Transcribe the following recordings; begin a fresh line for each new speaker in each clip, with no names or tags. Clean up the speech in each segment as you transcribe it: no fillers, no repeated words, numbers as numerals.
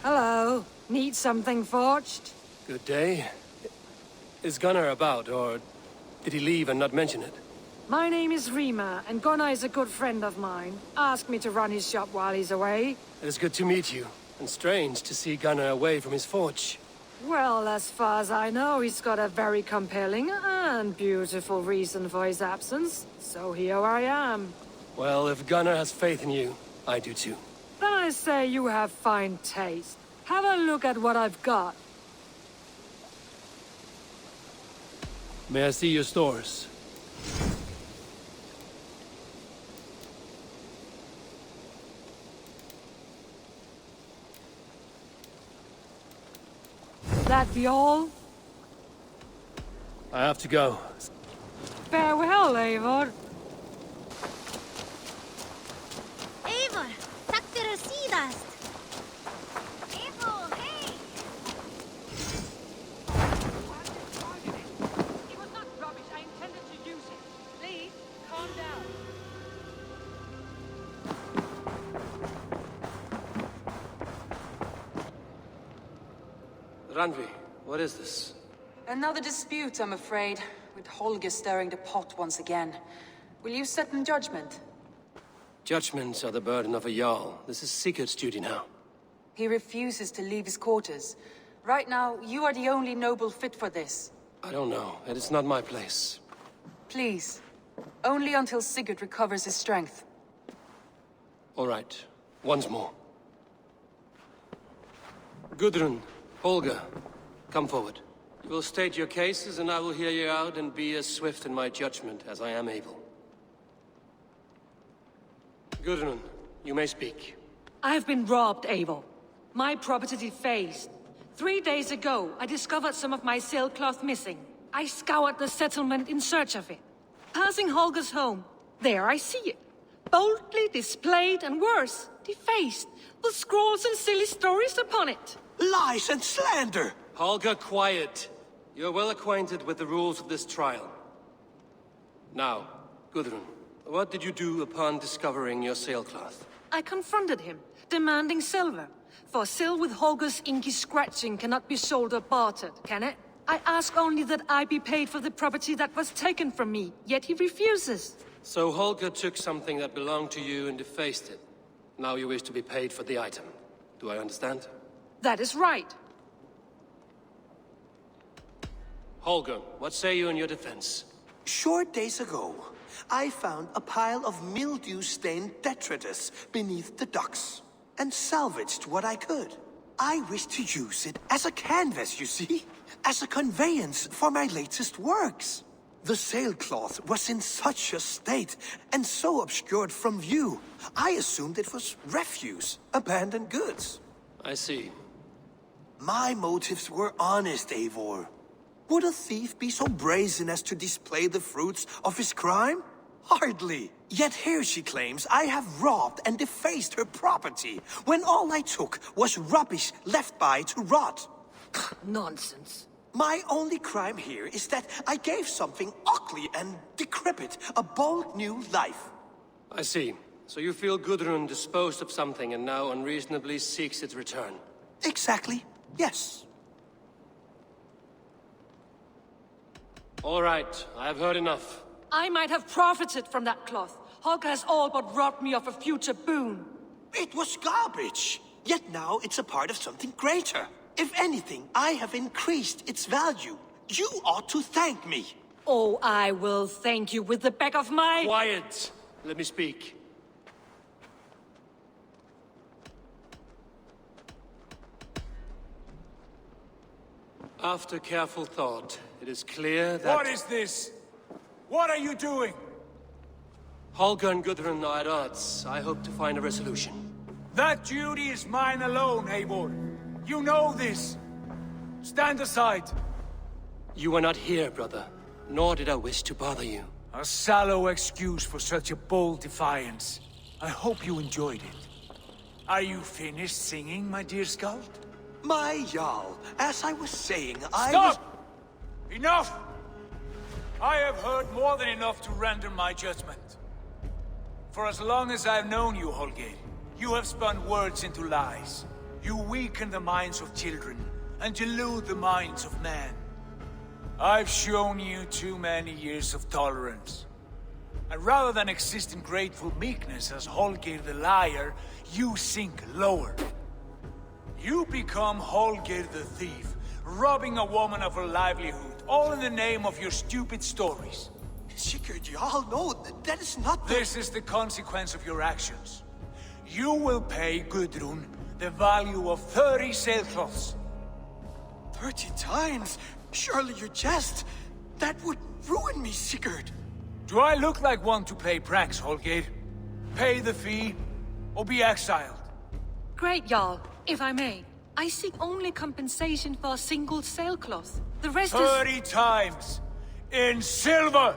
Hello. Need something forged?
Good day. Is Gunnar about, or did he leave and not mention it?
My name is Rima, and Gunnar is a good friend of mine. Asked me to run his shop while he's away.
It is good to meet you, and strange to see Gunnar away from his forge.
Well, as far as I know, he's got a very compelling and beautiful reason for his absence. So here I am.
Well, if Gunnar has faith in you, I do too.
Then I say you have fine taste. Have a look at what I've got.
May I see your stores?
That be all?
I have to go.
Farewell, Eivor.
Eivor, takk fyrir síðast. Eivor, hey!
It was not rubbish. I intended to use it. Please, calm down.
Randvi, what is this?
Another dispute, I'm afraid, with Holger stirring the pot once again. Will you set in judgment?
Judgments are the burden of a Jarl. This is Sigurd's duty now.
He refuses to leave his quarters. Right now, you are the only noble fit for this.
I don't know. It is not my place.
Please. Only until Sigurd recovers his strength.
All right. Once more. Gudrun, Holger, come forward. You will state your cases, and I will hear you out and be as swift in my judgment as I am able. Gudrun, you may speak.
I have been robbed, Eivor. My property defaced. 3 days ago, I discovered some of my sailcloth missing. I scoured the settlement in search of it. Passing Holger's home, there I see it. Boldly displayed and worse, defaced, with scrolls and silly stories upon it.
Lies and slander!
Holger, quiet. You're well acquainted with the rules of this trial. Now, Gudrun, what did you do upon discovering your sailcloth?
I confronted him, demanding silver. For sil with Holger's inky scratching cannot be sold or bartered, can it? I ask only that I be paid for the property that was taken from me, yet he refuses.
So Holger took something that belonged to you and defaced it. Now you wish to be paid for the item. Do I understand?
That is right.
Holger, what say you in your defense?
Short days ago, I found a pile of mildew-stained detritus beneath the docks, and salvaged what I could. I wish to use it as a canvas, you see? As a conveyance for my latest works. The sailcloth was in such a state, and so obscured from view, I assumed it was refuse, abandoned goods.
I see.
My motives were honest, Eivor. Would a thief be so brazen as to display the fruits of his crime? Hardly. Yet here she claims I have robbed and defaced her property, when all I took was rubbish left by to rot.
Nonsense.
My only crime here is that I gave something ugly and decrepit a bold new life.
I see. So you feel Gudrun disposed of something and now unreasonably seeks its return.
Exactly, yes.
All right, I have heard enough.
I might have profited from that cloth. Holger has all but robbed me of a future boon.
It was garbage. Yet now it's a part of something greater. If anything, I have increased its value. You ought to thank me.
Oh, I will thank you with the back of my...
Quiet! Let me speak. After careful thought, it is clear that...
What is this? What are you doing?
Holger and Gudrun are at odds. I hope to find a resolution.
That duty is mine alone, Eivor. You know this. Stand aside.
You were not here, brother. Nor did I wish to bother you.
A sallow excuse for such a bold defiance. I hope you enjoyed it. Are you finished singing, my dear scout?
My Jarl, as I was saying, I
Stop! Enough! I have heard more than enough to render my judgment. For as long as I've known you, Holger, You have spun words into lies. You weaken the minds of children, and delude the minds of men. I've shown you too many years of tolerance. And rather than exist in grateful meekness as Holger the liar, you sink lower. You become Holger the thief, robbing a woman of her livelihood, all in the name of your stupid stories.
Sigurd, you all know that is not the...
This is the consequence of your actions. You will pay Gudrun the value of 30 sailcloths.
30 times? Surely you jest. That would ruin me, Sigurd.
Do I look like one to play pranks, Holger? Pay the fee, or be exiled.
Great, Jarl. If I may, I seek only compensation for a single sailcloth. The rest is...
30 times! In silver!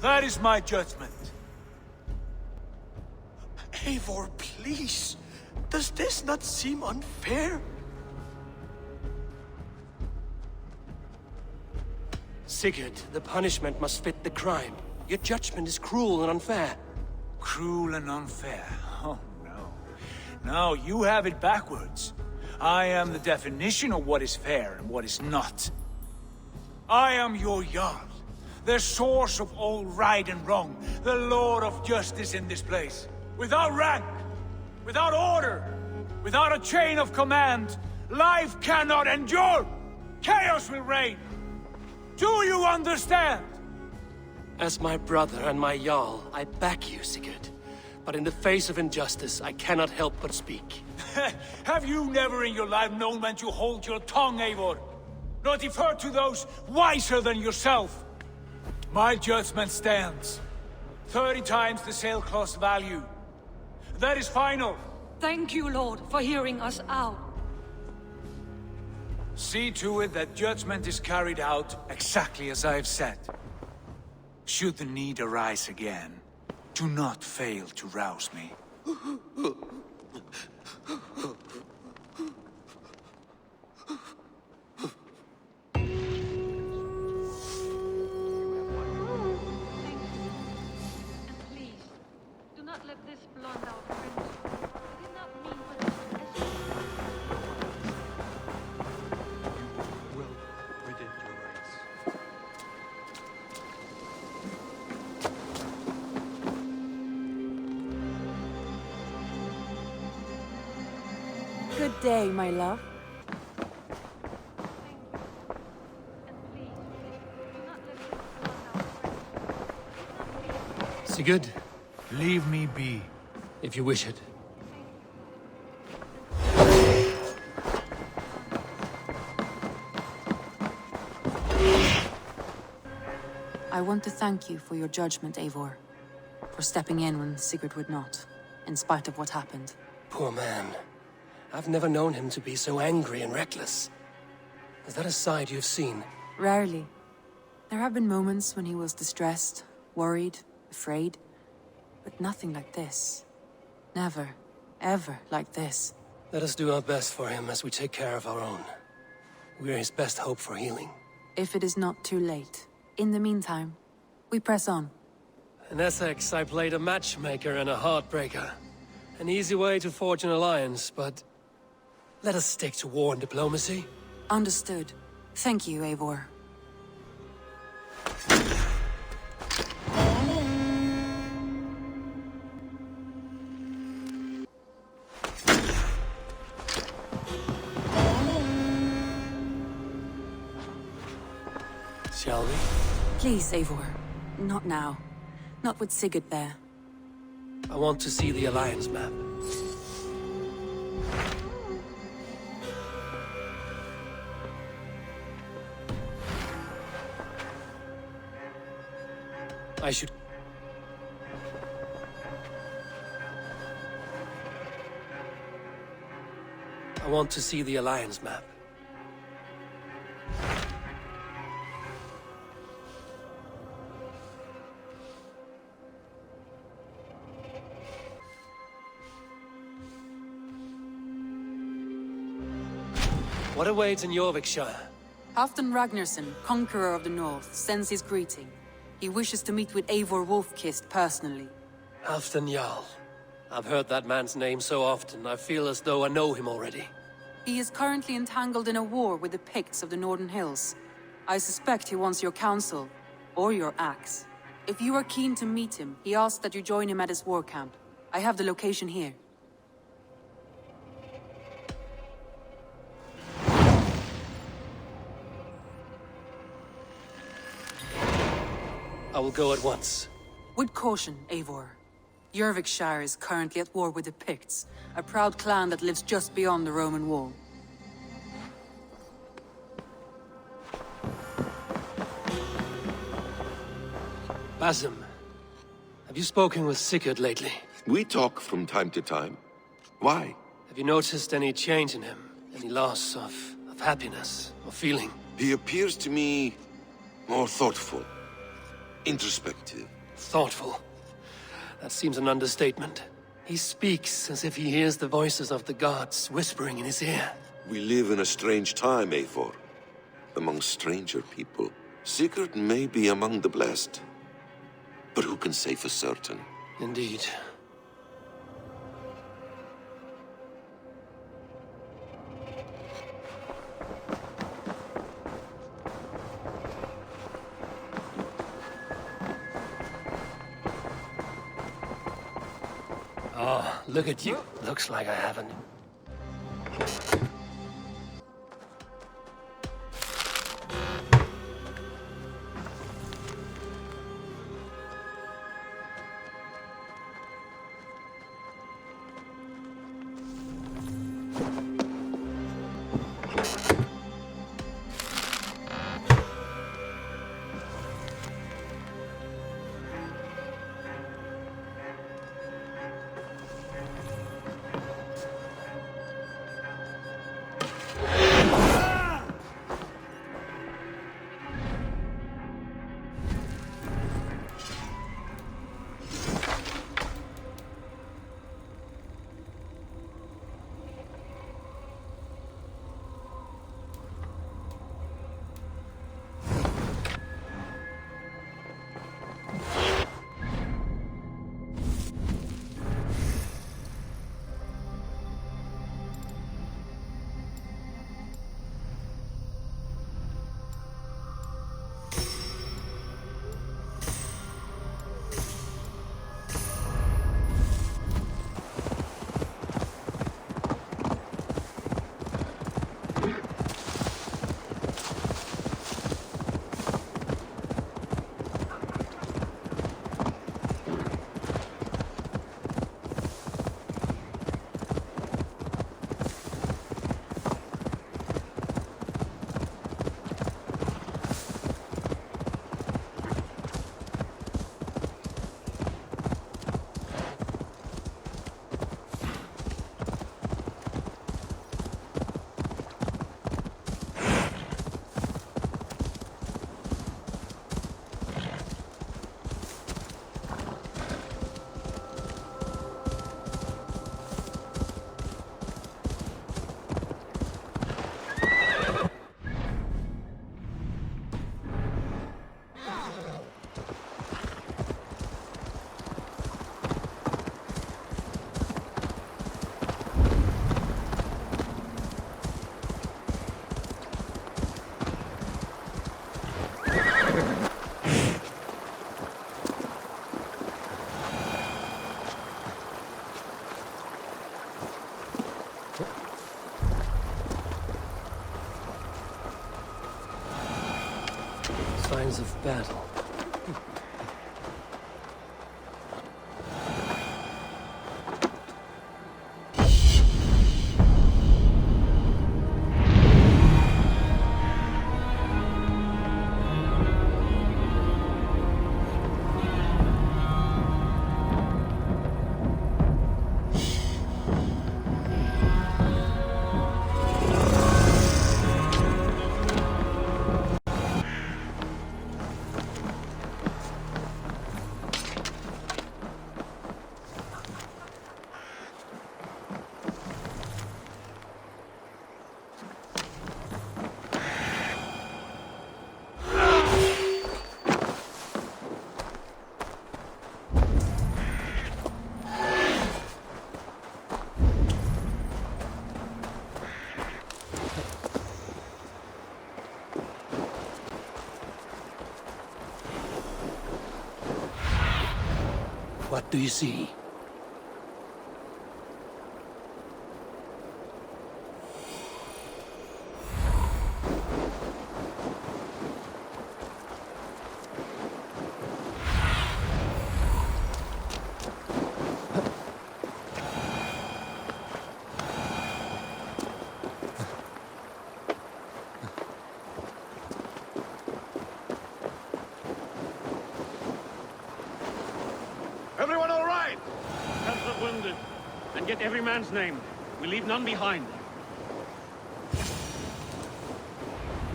That is my judgment.
Eivor, please. Does this not seem unfair?
Sigurd, the punishment must fit the crime. Your judgment is cruel and unfair.
Cruel and unfair. Oh, no. No, you have it backwards. I am the definition of what is fair and what is not. I am your Jarl, the source of all right and wrong, the lord of justice in this place. Without rank, without order, without a chain of command, life cannot endure! Chaos will reign! Do you understand?
As my brother and my Jarl, I back you, Sigurd. But in the face of injustice, I cannot help but speak.
Have you never in your life known when to hold your tongue, Eivor? Nor defer to those wiser than yourself? My judgment stands. 30 times the sailcloth's value. That is final.
Thank you, Lord, for hearing us out.
See to it that judgment is carried out exactly as I have said. Should the need arise again, do not fail to rouse me.
Good day, my love.
Sigurd,
Leave me be.
if you wish it.
I want to thank you for your judgment, Eivor. For stepping in when Sigurd would not, in spite of what happened.
Poor man. I've never known him to be so angry and reckless. Is that a side you've seen?
Rarely. There have been moments when he was distressed, worried, afraid. But nothing like this. Never, ever like this.
Let us do our best for him as we take care of our own. We're his best hope for healing.
If it is not too late. In the meantime, we press on.
In Essex, I played a matchmaker and a heartbreaker. An easy way to forge an alliance, but... let us stick to war and diplomacy.
Understood. Thank you, Eivor.
Shall we?
Please, Eivor. Not now. Not with Sigurd there.
I want to see the alliance map. I want to see the alliance map. What awaits in Jorvikshire?
Halfdan Ragnarsson, conqueror of the north, sends his greeting. He wishes to meet with Eivor Wolf-Kissed personally.
Halfdan Jarl. I've heard that man's name so often, I feel as though I know him already.
He is currently entangled in a war with the Picts of the Northern Hills. I suspect he wants your counsel, or your axe. If you are keen to meet him, he asks that you join him at his war camp. I have the location here.
I will go at once.
With caution, Eivor. Jorvikshire is currently at war with the Picts, a proud clan that lives just beyond the Roman wall.
Basim, have you spoken with Sigurd lately?
We talk from time to time. Why?
Have you noticed any change in him? Any loss of happiness or feeling?
He appears to me more thoughtful, introspective.
Thoughtful. That seems an understatement. He speaks as if he hears the voices of the gods whispering in his ear.
We live in a strange time, Eivor. Among stranger people. Sigurd may be among the blessed. But who can say for certain?
Indeed. Oh, look at you. Looks like I haven't. Signs of battle. what do you see?
Everyone all right? Help the wounded, and get every man's name. We leave none behind.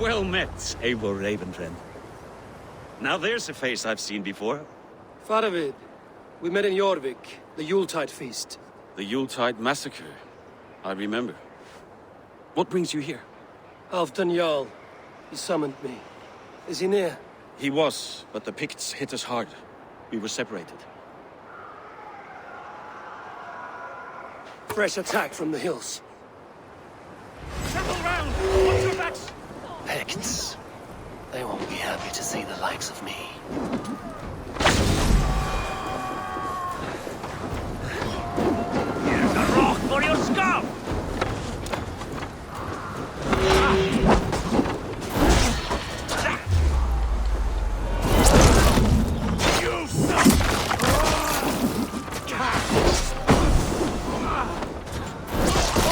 Well met, Eivor Ravenfriend. Now there's a face I've seen before.
Faravid, we met in Jorvik, the Yuletide feast.
The Yuletide massacre. I remember. What brings you here?
Halfdan Jarl. He summoned me. Is he near?
He was, but the Picts hit us hard. We were separated.
Fresh attack from the hills.
Circle round! Watch your backs!
Picts. They won't be happy to see the likes of me.
Here's a rock for your scalp! You suck!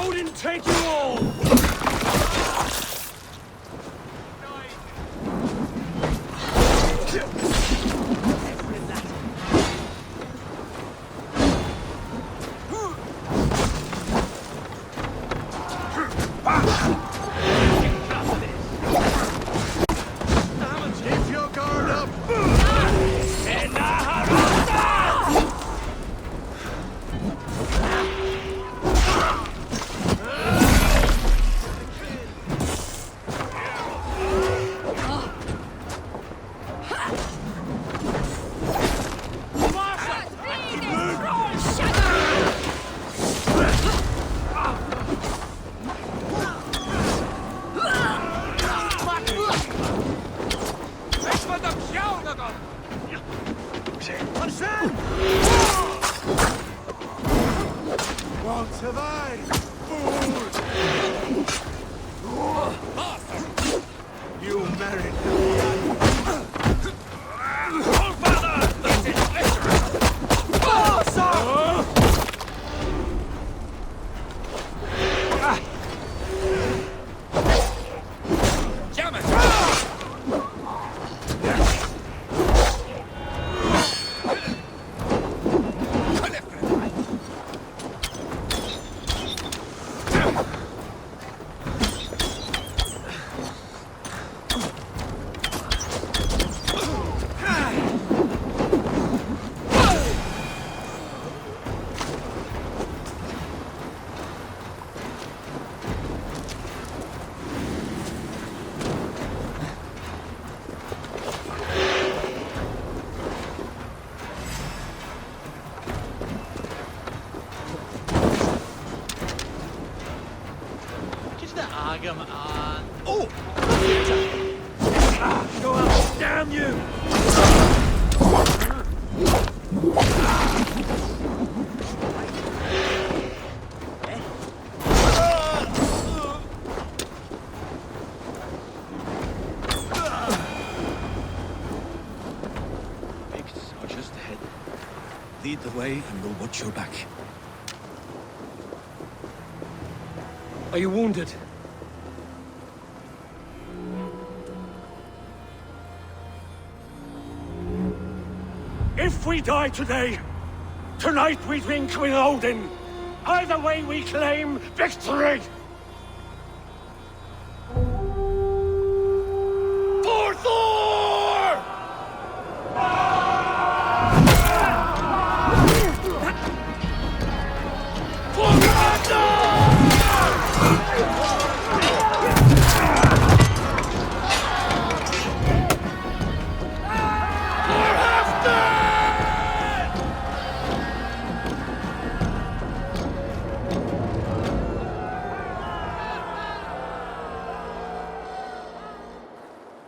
Odin, take you all! Keep your guard up!
Won't survive! You married
Oh! Go out, damn you!
Picts are just ahead. Lead the way and we'll watch your back.
Are you wounded?
If we die today, tonight we drink with Odin. Either way we claim victory! For Thor! For Randvi!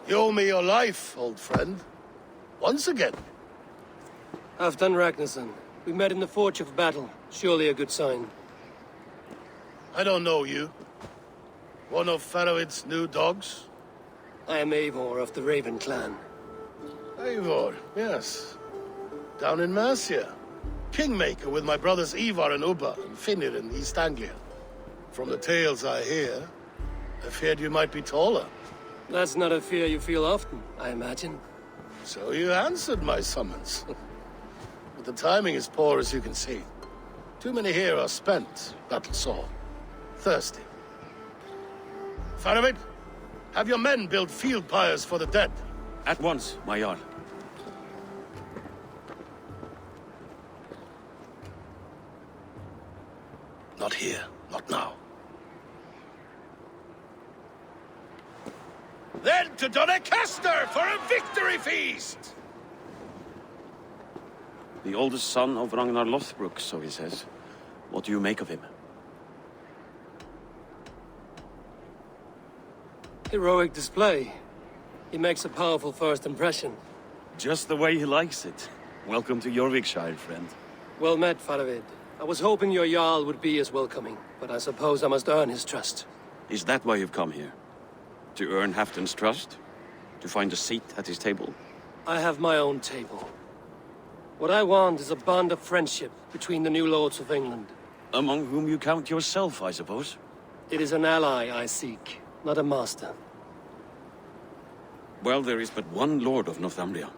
You owe me your life, old friend. Once again.
Halfdan Ragnarsson, We met in the Forge of Battle. Surely a good sign.
I don't know you. One of Faravid's new dogs?
I am Eivor of the Raven clan.
Eivor, yes. Down in Mercia. Kingmaker with my brothers Eivor and Ubba and Finnir in East Anglia. From the tales I hear, I feared you might be taller.
That's not a fear you feel often, I imagine.
So you answered my summons. But the timing is poor, as you can see. Too many here are spent, battle-sore, thirsty. Faravid, have your men build field pyres for the dead.
At once, my Jarl.
Not here, not now. Then to Donecaestre for a victory feast!
The oldest son of Ragnar Lothbrok, so he says. What do you make of him?
Heroic display. He makes a powerful first impression.
Just the way he likes it. Welcome to Jorvikshire, friend.
Well met, Faravid. I was hoping your Jarl would be as welcoming, but I suppose I must earn his trust.
Is that why you've come here? To earn Halfdan's trust? To find a seat at his table?
I have my own table. What I want is a bond of friendship between the new lords of England.
Among whom you count yourself, I suppose?
It is an ally I seek, not a master.
Well, there is but one lord of Northumbria.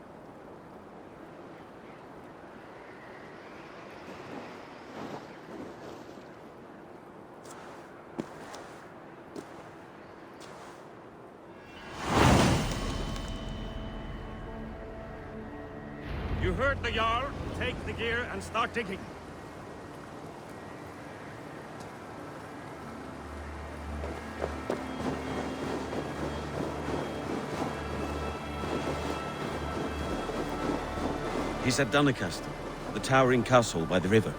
You heard the Jarl. Take the gear and start digging.
He's at Donecaestre, the towering castle by the river.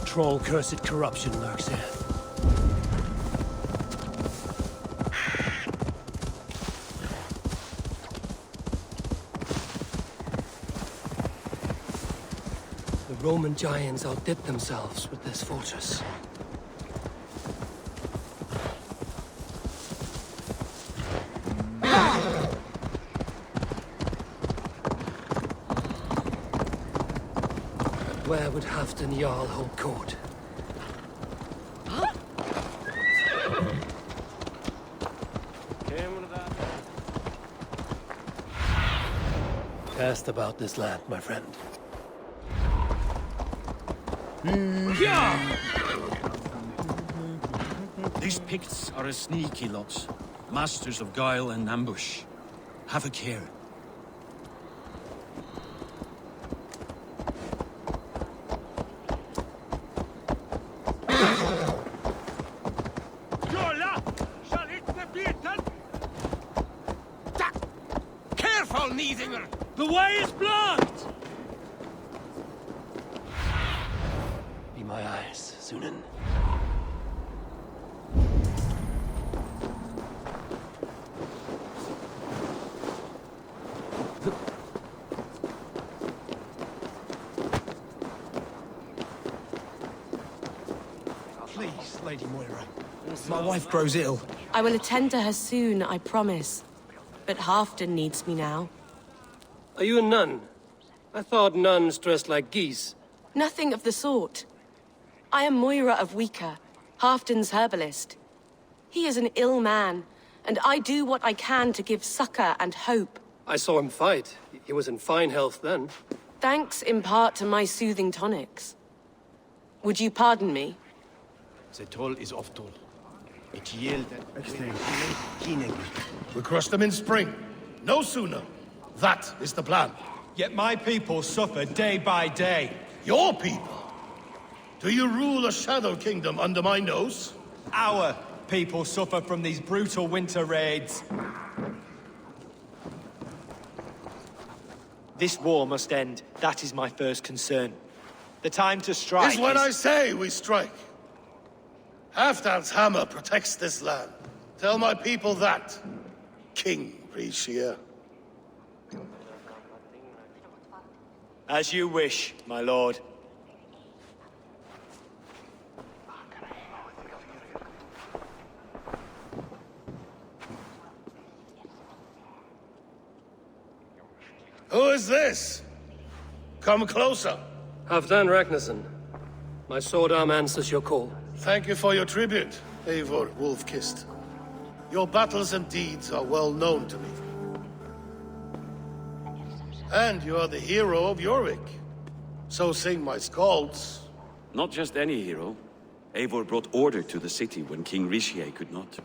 Troll-cursed corruption lurks here. The Roman giants outdid themselves with this fortress. Where would Halfdan Jarl hold court? Cast about this land, my friend.
These Picts are a sneaky lot. Masters of guile and ambush. Have a care.
The way is blocked!
Be my eyes, Sunan.
Please, Lady Moira. My wife grows ill.
I will attend to her soon, I promise. But Halfdan needs me now.
Are you a nun? I thought nuns dressed like geese.
Nothing of the sort. I am Moira of Wika, Halfdan's herbalist. He is an ill man, and I do what I can to give succor and hope.
I saw him fight. He was in fine health then.
Thanks in part to my soothing tonics. Would you pardon me?
The toll is off toll.
We crush them in spring. No sooner. That is the plan.
Yet my people suffer day by day.
Your people? Do you rule a shadow kingdom under my nose?
Our people suffer from these brutal winter raids. This war must end. That is my first concern. The time to strike
is when I say we strike. Halfdan's hammer protects this land. Tell my people that, King Rishia.
As you wish, my lord.
Who is this? Come closer.
Halfdan Ragnarsson. My sword arm answers your call.
Thank you for your tribute, Eivor Wolf-Kissed. Your battles and deeds are well known to me. And you are the hero of Jorvik. So sing my skalds.
Not just any hero. Eivor brought order to the city when King Rishie could not.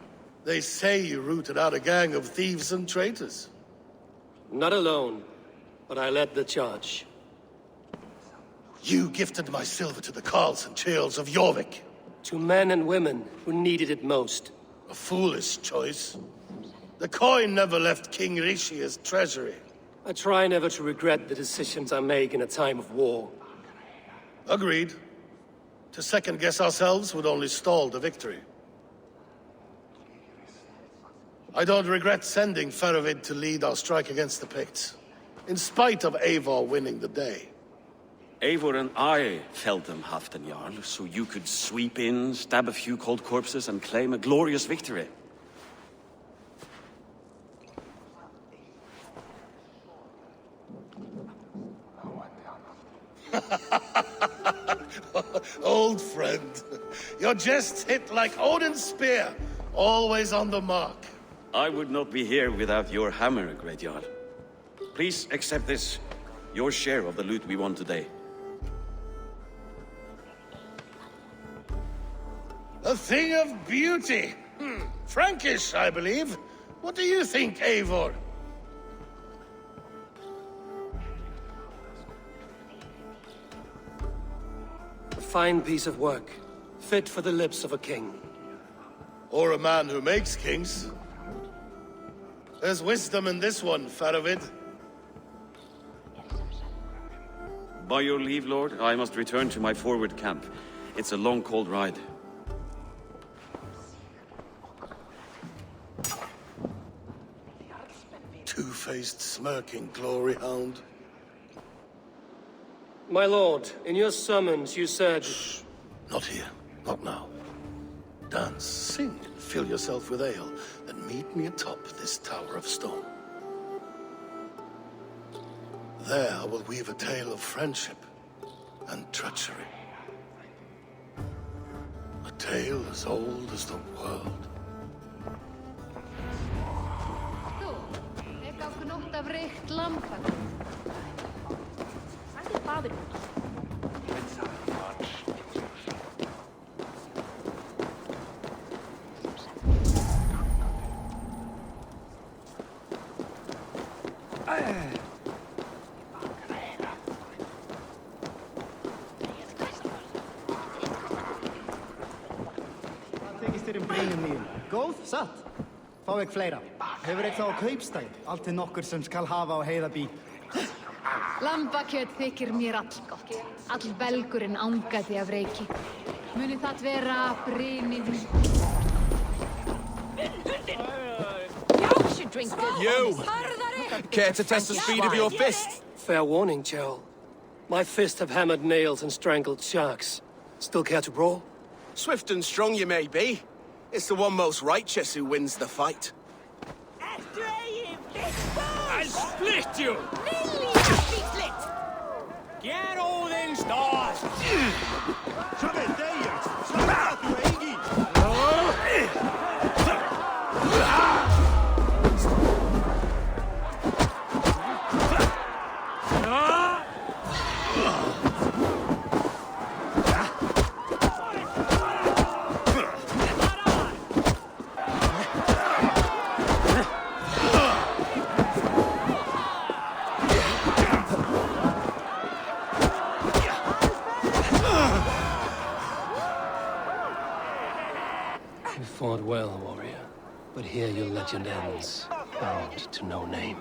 They say you rooted out a gang of thieves and traitors.
Not alone, but I led the charge.
You gifted my silver to the carls and churls of Jorvik.
To men and women who needed it most.
A foolish choice. The coin never left King Rishie's treasury.
I try never to regret the decisions I make in a time of war.
Agreed. To second-guess ourselves would only stall the victory. I don't regret sending Faravid to lead our strike against the Picts, in spite of Eivor winning the day.
Eivor and I felled them, Halfdan Jarl, so you could sweep in, stab a few cold corpses, and claim a glorious victory.
Old friend, your jests hit like Odin's spear, always on the mark.
I would not be here without your hammer, Great Jarl. Please accept this, your share of the loot we won today.
A thing of beauty. Frankish, I believe. What do you think, Eivor?
A fine piece of work, fit for the lips of a king.
Or a man who makes kings. There's wisdom in this one, Faravid.
By your leave, Lord, I must return to my forward camp. It's a long, cold ride.
Two-faced, smirking glory hound.
My lord, in your summons you said...
Shh. Not here. Not now. Dance, sing, and fill yourself with ale, then meet me atop this tower of stone. There I will weave a tale of friendship and treachery. A tale as old as the world.
Góð, satt. Fá ekki fleira. Hefur eitthvað á kaupstæð, allt til nokkur sem skal hafa á heiða bí.
Lambakjöt þykir mér allgott. All belgurinn angaði af reiki. Muni það vera brynið í...
You should drink good.
You! Care to test the speed of your fist?
Fair warning, Jarl. My fists have hammered nails and strangled sharks. Still care to brawl?
Swift and strong you may be. It's the one most righteous who wins the fight.
I'll split you! Get all in stars!
here your legend ends, bound to no name.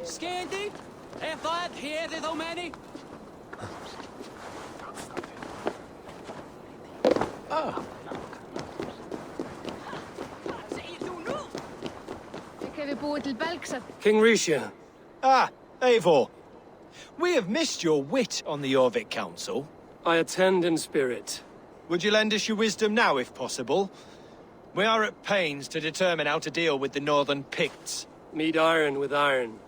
Scandy? If I'd hear the many?
King Risha.
Ah, Eivor. We have missed your wit on the Jorvik Council.
I attend in spirit.
Would you lend us your wisdom now, if possible? We are at pains to determine how to deal with the Northern Picts.
Meet iron with iron.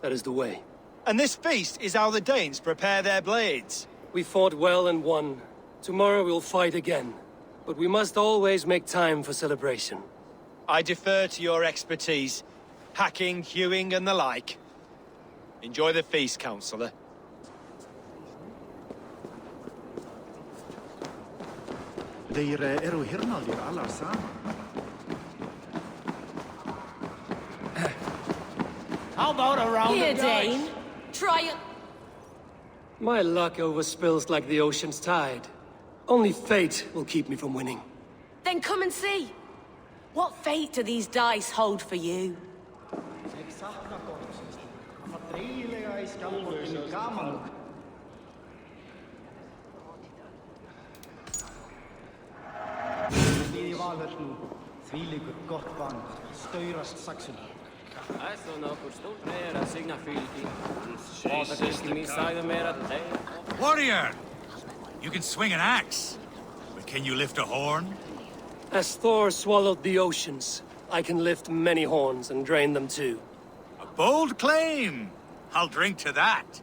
That is the way.
And this feast is how the Danes prepare their blades.
We fought well and won. Tomorrow we'll fight again. But we must always make time for celebration.
I defer to your expertise. Hacking, hewing, and the like. Enjoy the feast, Councillor.
Þeir eru hirnaðir allar saman.
How about a round
Here,
of dice?
Dane. Try it.
My luck overspills like the ocean's tide. Only fate will keep me from winning.
Then come and see. What fate do these dice hold for you?
Ég sakna góðsins. Það var dreigilega í skjálfordinu gaman. Við í Valhöllnum, þvílíkur gott band, staurast saxin.
Warrior! You can swing an axe, but can you lift a horn?
As Thor swallowed the oceans, I can lift many horns and drain them too.
A bold claim! I'll drink to that.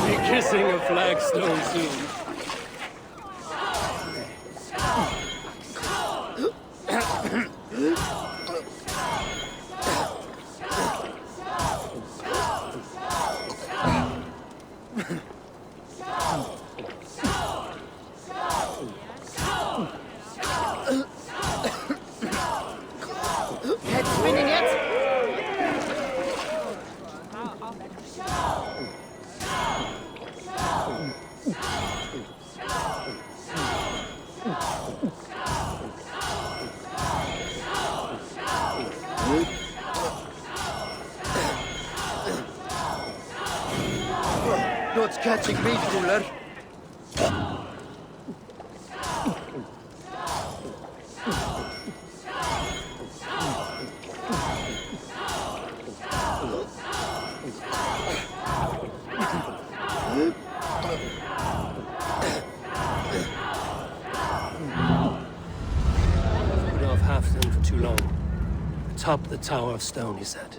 Be kissing a flagstone soon.
Head spinning yet?
Not catching me, fooler.
Put off Halfdan for too long. Atop the Tower of Stone, he said.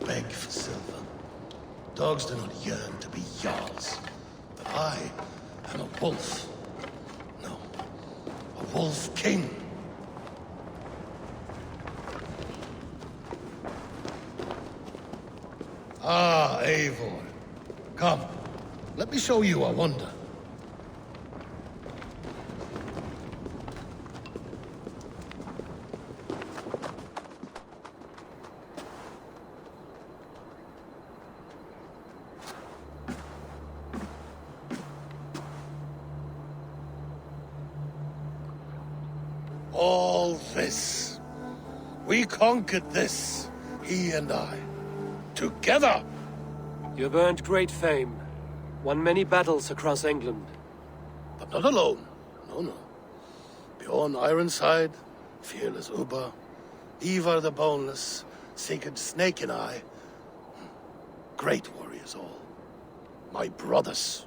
Beg for silver. Dogs do not yearn to be jarls. But I am a wolf. No, a wolf king. Ah, Eivor. Come, let me show you a wonder. All this. We conquered this, he and I. Together!
You've earned great fame. Won many battles across England.
But not alone. No. Bjorn Ironside, fearless Uber, Eivor the Boneless, Sigurd Snake and I. Great warriors all. My brothers.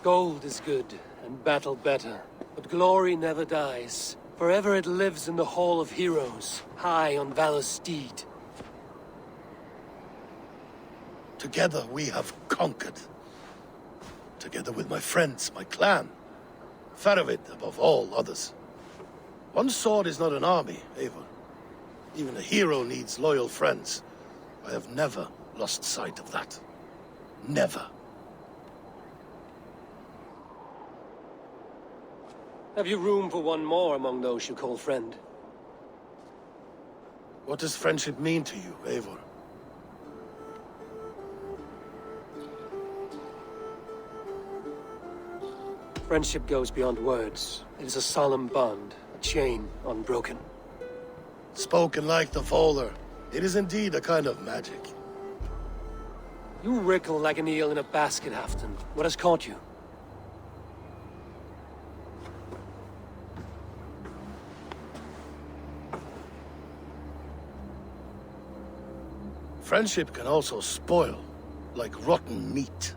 Gold is good, and battle better. But glory never dies. Forever it lives in the Hall of Heroes, high on Valor's steed.
Together we have conquered. Together with my friends, my clan. Faravid above all others. One sword is not an army, Eivor. Even a hero needs loyal friends. I have never lost sight of that. Never.
Have you room for one more among those you call friend?
What does friendship mean to you, Eivor?
Friendship goes beyond words. It is a solemn bond, a chain unbroken.
Spoken like the Folder. It is indeed a kind of magic.
You wriggle like an eel in a basket, Halfdan. What has caught you?
Friendship can also spoil, like rotten meat.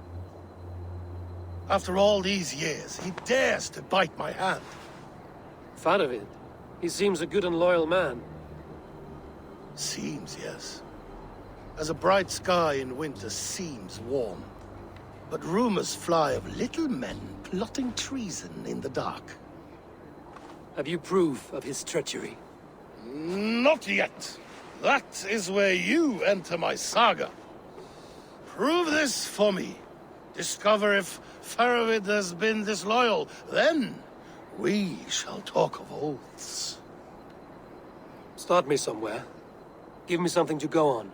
After all these years, he dares to bite my hand.
Faravid. He seems a good and loyal man.
Seems, yes. As a bright sky in winter seems warm. But rumors fly of little men plotting treason in the dark.
Have you proof of his treachery?
Not yet. That is where you enter my saga. Prove this for me. Discover if Faravid has been disloyal. Then we shall talk of oaths.
Start me somewhere. Give me something to go on.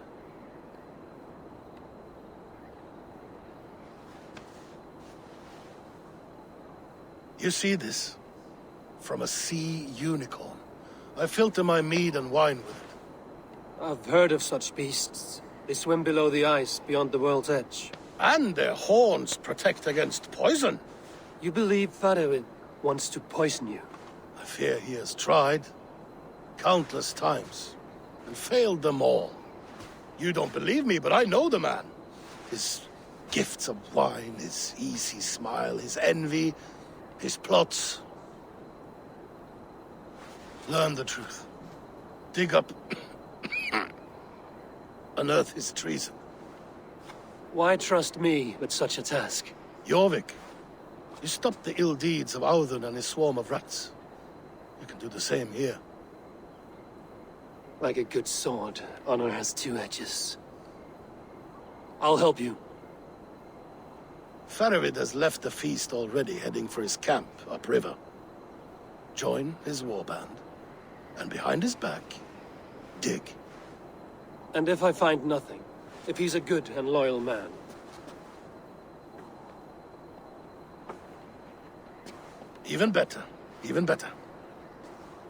You see this? From a sea unicorn. I filter my mead and wine with it.
I've heard of such beasts. They swim below the ice, beyond the world's edge.
And their horns protect against poison.
You believe Faravid wants to poison you?
I fear he has tried. Countless times. And failed them all. You don't believe me, but I know the man. His gifts of wine, his easy smile, his envy, his plots. Learn the truth. Dig up... unearth his treason.
Why trust me with such a task?
Jorvik, you stopped the ill deeds of Audun and his swarm of rats. You can do the same here.
Like a good sword, honor has two edges. I'll help you.
Faravid has left the feast already, heading for his camp upriver. Join his warband, and behind his back, dig.
And if I find nothing? If he's a good and loyal man?
Even better. Even better.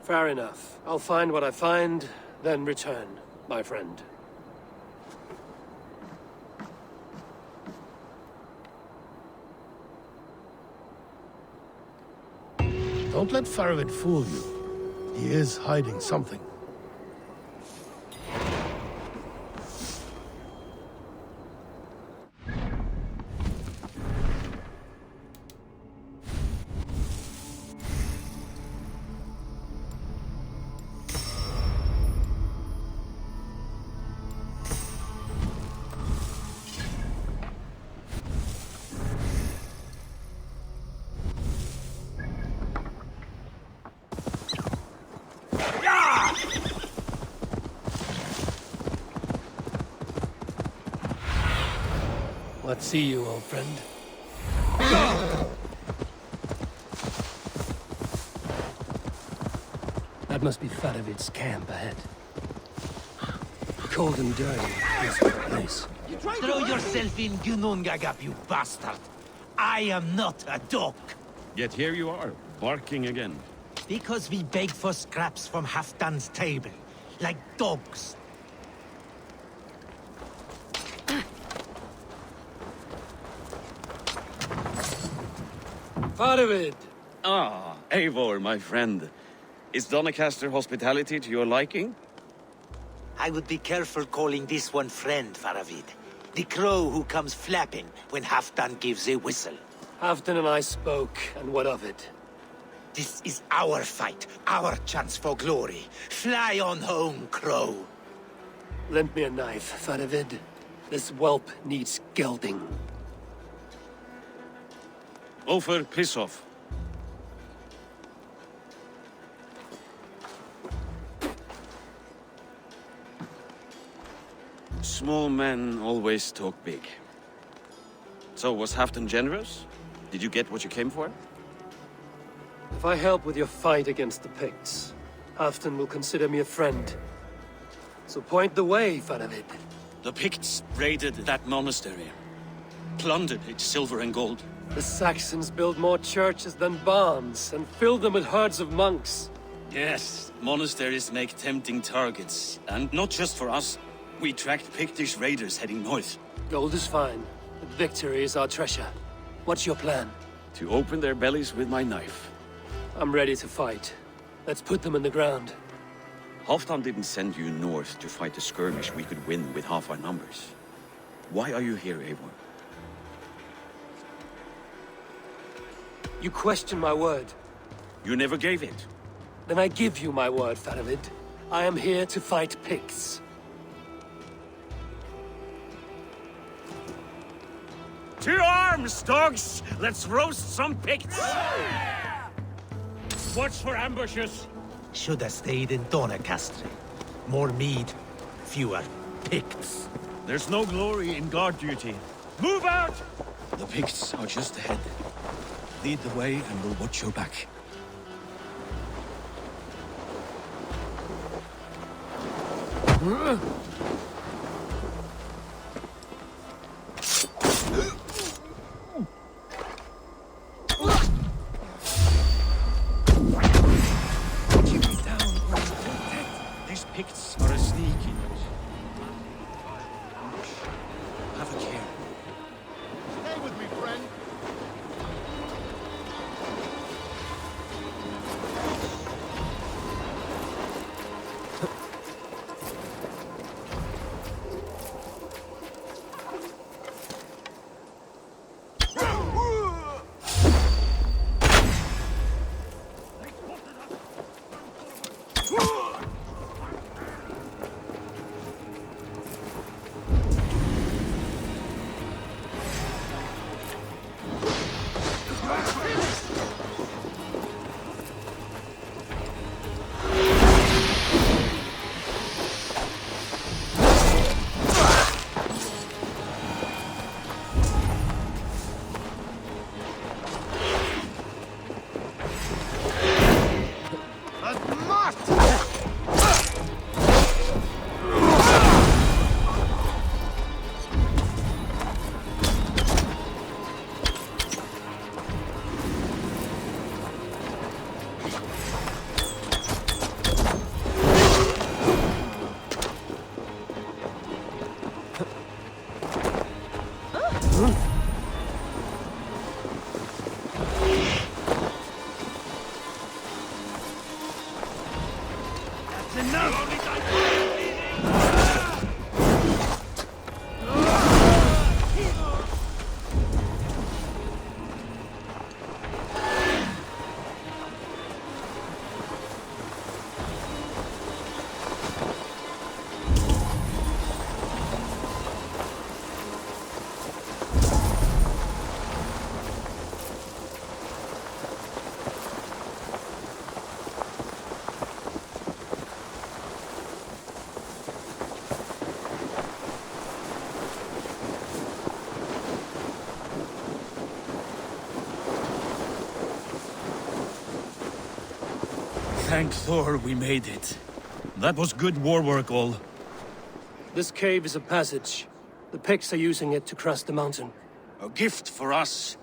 Fair enough. I'll find what I find, then return, my friend.
Don't let Faravid fool you. He is hiding something.
Let's see you, old friend. That must be Faravid's camp ahead. Cold and dirty, this place.
Throw yourself in Gunungagap, you bastard! I am not a dog!
Yet here you are,
barking again?
Because we beg for scraps from Halfdan's table, like dogs.
Faravid!
Ah, Eivor, my friend. Is Donecaestre hospitality to your liking?
I would be careful calling this one friend, Faravid. The crow who comes flapping when Halfdan gives a whistle.
Halfdan and I spoke, and what of it?
This is our fight, our chance for glory. Fly on home, crow.
Lend me a knife, Faravid. This whelp needs gelding.
Ofer, piss off. Small men always talk big. So, was Halfdan generous? Did you get what you came for?
If I help with your fight against the Picts, Halfdan will consider me a friend. So point the way, Faravid.
The Picts raided that monastery. Plundered its silver and gold.
The Saxons built more churches than barns, and filled them with herds of monks.
Yes, monasteries make tempting targets. And not just for us. We tracked Pictish raiders heading north.
Gold is fine, but victory is our treasure. What's your plan?
To open their bellies with my knife.
I'm ready to fight. Let's put them in the ground.
Halfdan didn't send you north to fight a skirmish we could win with half our numbers. Why are you here, Eivor?
You question my word.
You never gave it.
Then I give you my word, Faravid. I am here to fight Picts.
To arms, dogs! Let's roast some Picts! Watch for ambushes!
Should have stayed in Donecaestre. More mead, fewer Picts.
There's no glory in guard duty. Move out! The Picts are just ahead. Lead the way and we'll watch your back. These Picts are a sneaky bunch. Have a care.
Stay with me, friend.
Thank Thor we made it. That was good war work, all.
This cave is a passage. The Picts are using it to cross the mountain.
A gift for us.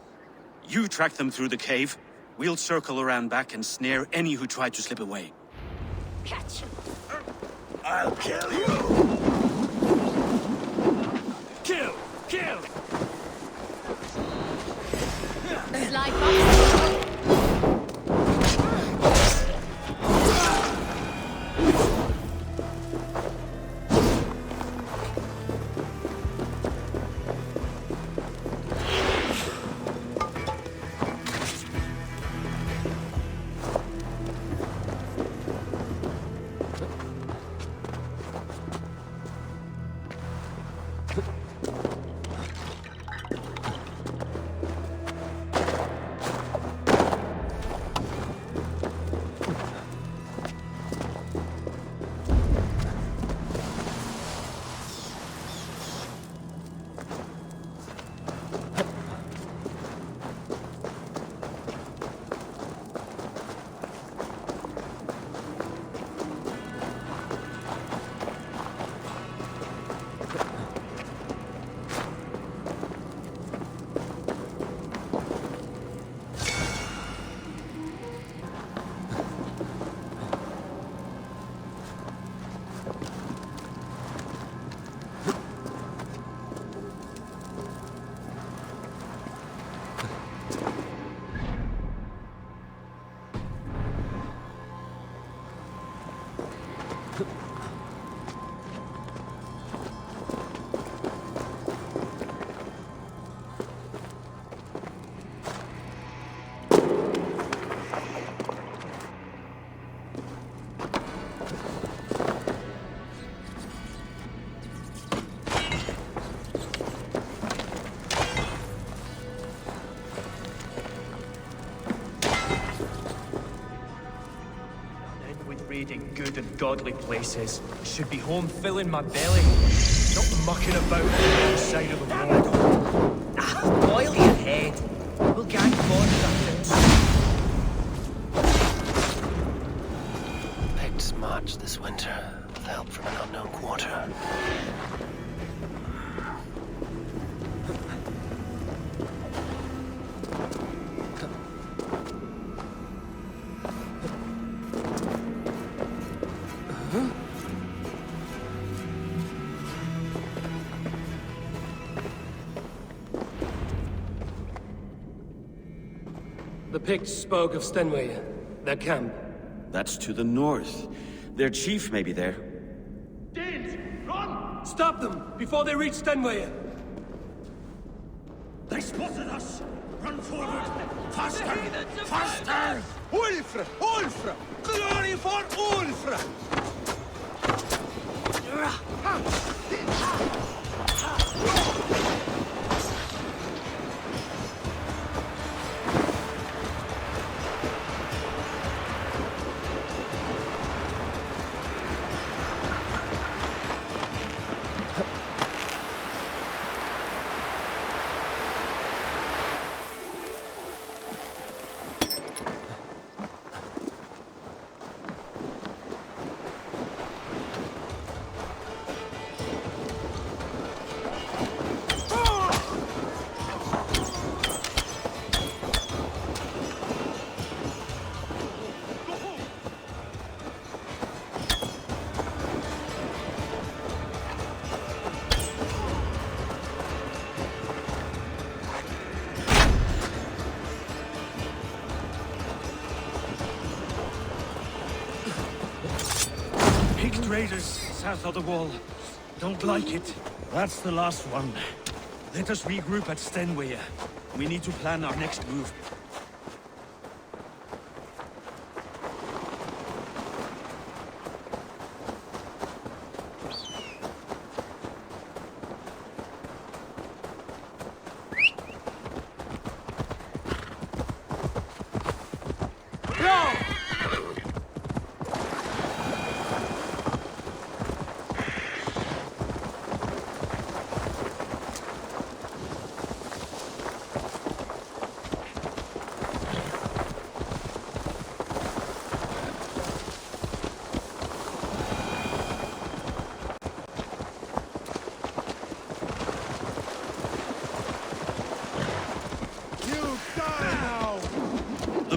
You tracked them through the cave. We'll circle around back and snare any who try to slip away.
Catch him.
I'll kill you! Kill! Kill!
Slide box.
In good and godly places. Should be home filling my belly, not mucking about on the other side of the world. Ah, boil your head. We'll gang forward after.
Picts march this winter with help from an unknown quarter. The Picts spoke of Stenwege, their camp.
That's to the north. Their chief may be there.
Danes, run! Stop them before they reach Stenwege!
They spotted us! Run forward! Faster! Faster! Ulfra! Ulfra! Glory for Ulfra! Raiders south of the wall. Don't like it. That's the last one. Let us regroup at Stenwege. We need to plan our next move.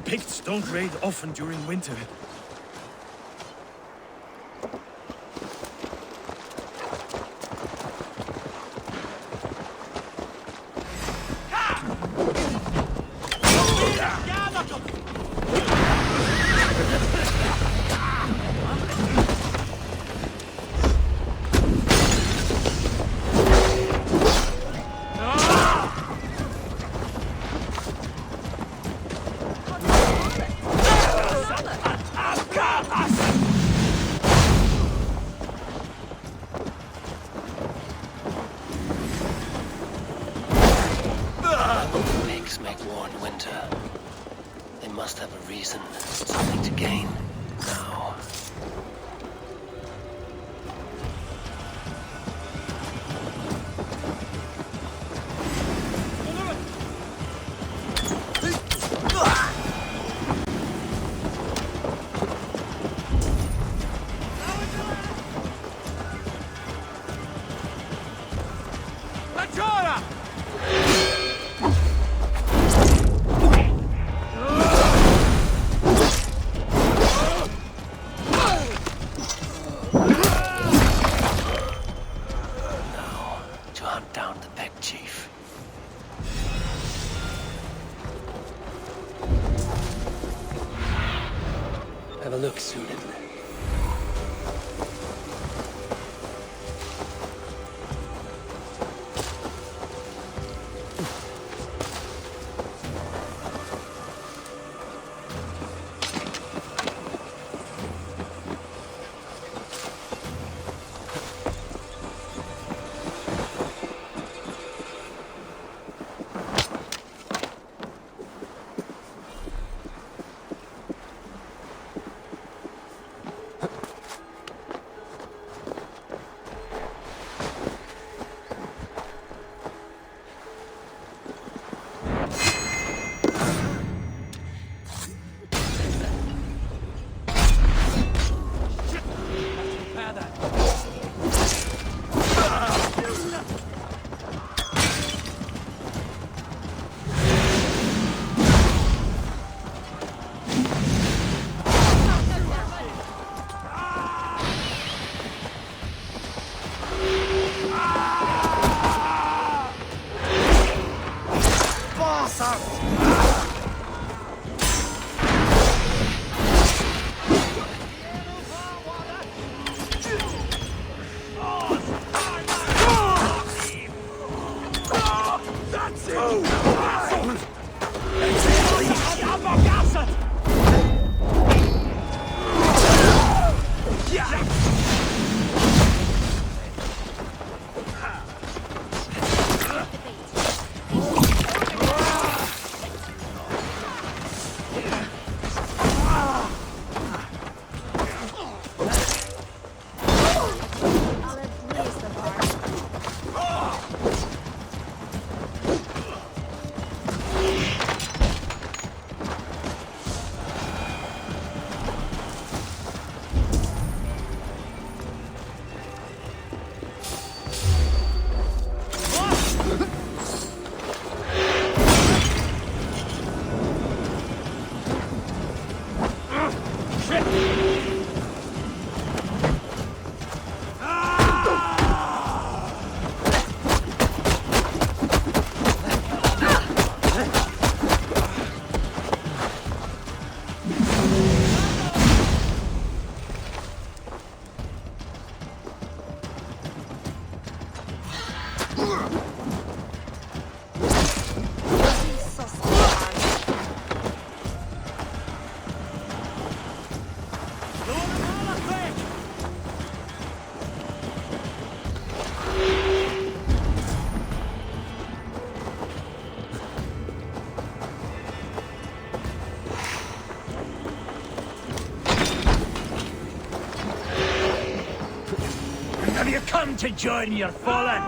The Picts don't raid often during winter.
Have a look, Sigurd.
Come to join your fallen!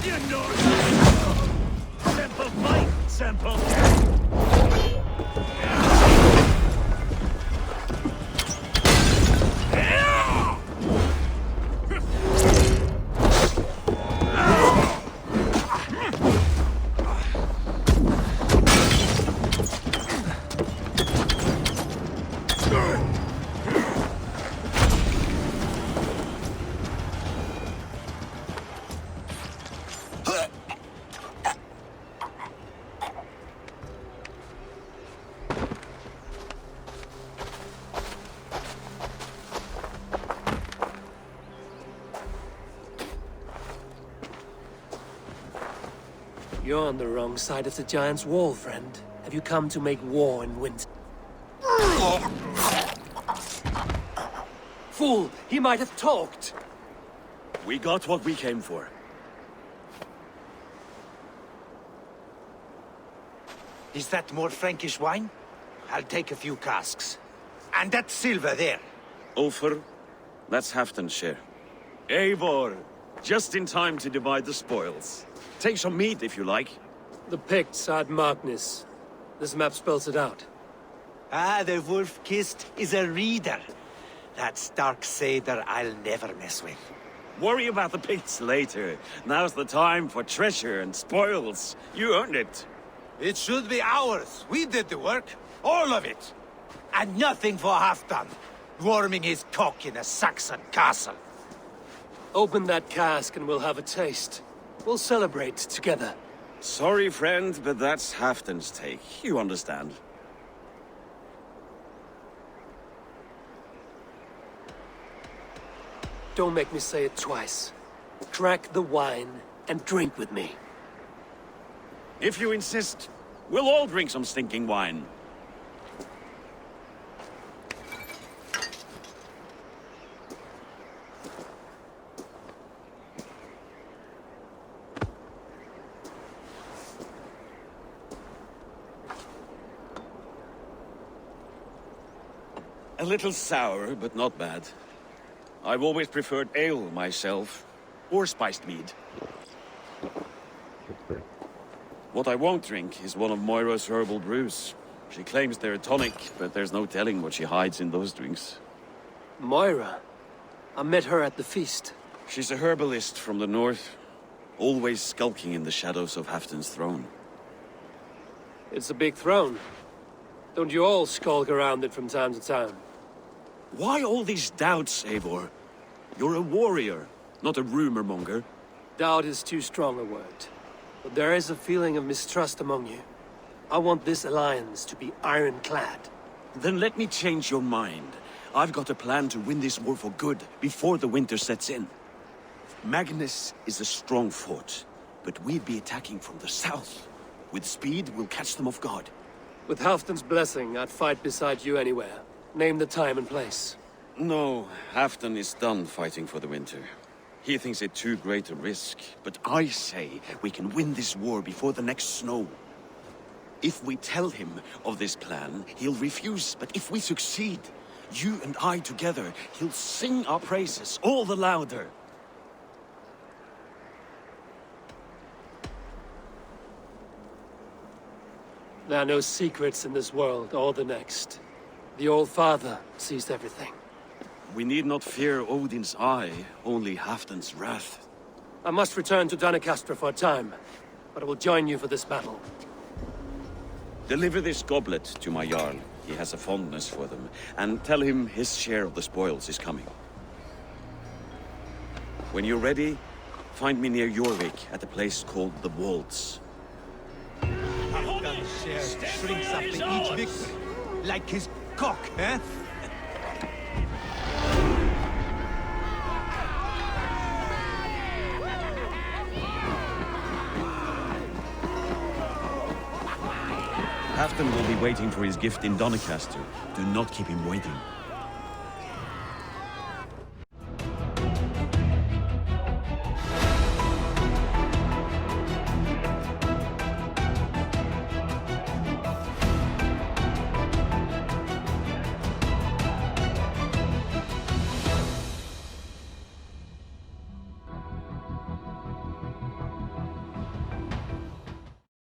You Norse! Simple fight, simple!
You're on the wrong side of the giant's wall, friend. Have you come to make war in winter? Fool! He might have talked!
We got what we came for.
Is that more Frankish wine? I'll take a few casks. And that silver there.
Ulfr, that's Halfdan's share. Eivor, just in time to divide the spoils. Take some meat if you like.
The Picts are at Magnus. This map spells it out.
Ah, the wolf-kissed is a reader. That stark satyr I'll never mess with.
Worry about the Picts later. Now's the time for treasure and spoils. You earned it.
It should be ours. We did the work. All of it. And nothing for Halfdan, warming his cock in a Saxon castle.
Open that cask and we'll have a taste. We'll celebrate together.
Sorry, friend, but that's Halfdan's take. You understand.
Don't make me say it twice. Crack the wine and drink with me.
If you insist, we'll all drink some stinking wine. A little sour, but not bad. I've always preferred ale myself, or spiced mead. What I won't drink is one of Moira's herbal brews. She claims they're a tonic, but there's no telling what she hides in those drinks.
Moira? I met her at the feast.
She's a herbalist from the north, always skulking in the shadows of Halfdan's throne.
It's a big throne. Don't you all skulk around it from time to time?
Why all these doubts, Eivor? You're a warrior, not a rumor-monger.
Doubt is too strong a word. But there is a feeling of mistrust among you. I want this alliance to be ironclad.
Then let me change your mind. I've got a plan to win this war for good, before the winter sets in. Magnus is a strong fort, but we'd be attacking from the south. With speed, we'll catch them off guard.
With Halfdan's blessing, I'd fight beside you anywhere. Name the time and place.
No, Halfdan is done fighting for the winter. He thinks it too great a risk, but I say we can win this war before the next snow. If we tell him of this plan, he'll refuse, but if we succeed, you and I together, he'll sing our praises all the louder.
There are no secrets in this world or the next. The Old Father sees everything.
We need not fear Odin's eye, only Halfdan's wrath.
I must return to Donecaestre for a time, but I will join you for this battle.
Deliver this goblet to my Jarl. He has a fondness for them. And tell him his share of the spoils is coming. When you're ready, find me near Jorvik at a place called the Wolds.
Halfdan's share shrinks up in each victory. Like his cock, eh?
Halfdan will be waiting for his gift in Donecaestre. Do not keep him waiting.